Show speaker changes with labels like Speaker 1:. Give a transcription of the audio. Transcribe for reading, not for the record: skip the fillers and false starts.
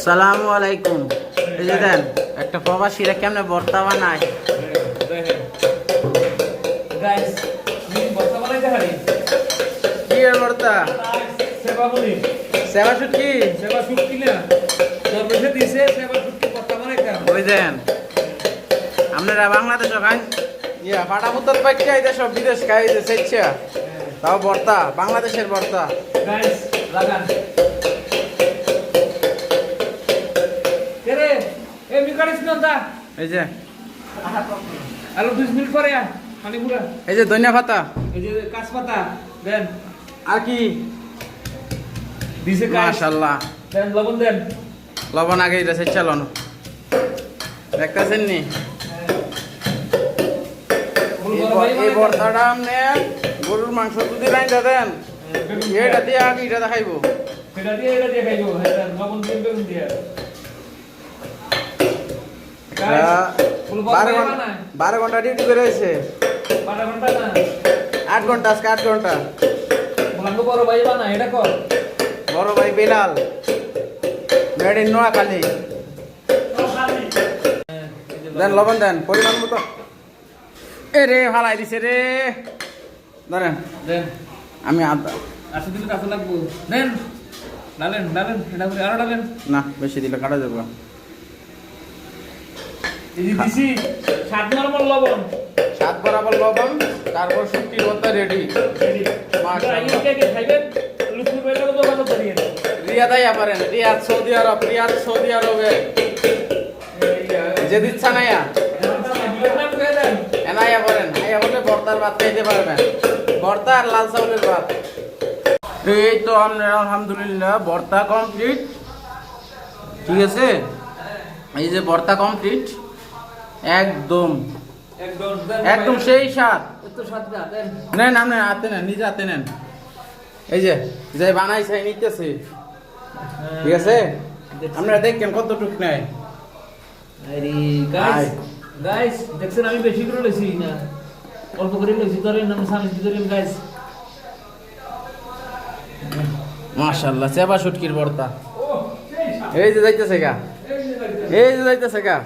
Speaker 1: সালামু আলাইকুম। এই যে দেন একটা প্রবাসীরা কেমনে ভর্তা বানায়।
Speaker 2: গাইস আমি ভর্তা বানাইতে পারি।
Speaker 1: কি এর ভর্তা?
Speaker 2: সেবা বলি
Speaker 1: সেবা শুটকি।
Speaker 2: সেবা শুটকি না দরবেশে দিছে সেবা শুটকি ভর্তা বানাইতাম।
Speaker 1: ওই দেন আপনারা বাংলাদেশ খান ইয়া ফাটা পুতর পাইছে এই দেশ বিদেশ খাই যে সেচ্ছা তাও ভর্তা বাংলাদেশের ভর্তা।
Speaker 2: গাইস লাগান কেরে এ মিকারিস না দা
Speaker 1: এই যে
Speaker 2: আলো 2 মিনিট পরে পানি পুরা
Speaker 1: এই যে ধনিয়া পাতা
Speaker 2: এই যে কাঁচ পাতা দেন
Speaker 1: আর কি
Speaker 2: দিছে গাইস
Speaker 1: মাশাআল্লাহ।
Speaker 2: দেন লবণ দেন
Speaker 1: লবণ আগে এটা সেচ্ছা লন দেখতেছেন নি এই ভর্তাটা আপনি গরুর মাংস যদি রাইন্দা দেন এটা দিয়ে আগে এটা দেখাইবো
Speaker 2: এটা দিয়ে খাইবো হ্যাঁ লবণ দিয়ে বেগুন দিয়ে গাইস
Speaker 1: 12 ঘন্টা ডিউটি করে হয়েছে।
Speaker 2: 12 ঘন্টা না
Speaker 1: 8 ঘন্টা আজকে 8 ঘন্টা।
Speaker 2: বলাঙ্গ বড় ভাই বানা এটা কর
Speaker 1: বড় ভাই বেলাল মেড ইন নোয়াখালী। দেন লবণ দেন পরিমাণ মতো। এ রে হালাই দিছে রে ধরেন
Speaker 2: দেন
Speaker 1: আমি আদা
Speaker 2: আসলে দিলে কাছে লাগবো দেন ডালেন এটা করে আরো ডালেন
Speaker 1: না বেশি দিলে কাটা যাবে।
Speaker 2: এই যে দিছি স্বাদ নরমাল লবণ
Speaker 1: সাত বরাবর লবণ তারপর শুটকি ভর্তা রেডি। মাশাআল্লাহ।
Speaker 2: কে কে খাইবেন লুকুর বেলা তো বাবা করিয়েন
Speaker 1: রিয়াদ আইয়া পারেন রিয়াদ সৌদি আরবে যে দিচ্ছা নাইয়া এনাইয়া করেন আইয়া বলে ভর্তার ভাত খাইতে পারবেন ভর্তা আর লাল চাউলের ভাত। এই তো আমরা আলহামদুলিল্লাহ ভর্তা কমপ্লিট। ঠিক আছে এই যে ভর্তা কমপ্লিট একদম একদম সেই স্বাদ।
Speaker 2: এত স্বাদ না দেন
Speaker 1: নেন আপনি হাতে নেন নিজে হাতে নেন এই যে যে বানাই চাই নিতেছে। ঠিক আছে আপনারা দেখেন কতটুক নেয়।
Speaker 2: আরে গাইস দেখছেন আমি বেশি করে লইছি না অল্প করে লইছি ধরেন আমি সামনে ধরেন গাইস
Speaker 1: মাশাআল্লাহ সেবা শুটকির ভর্তা এই যে যাইতেছে গা এই যে যাইতেছে গা।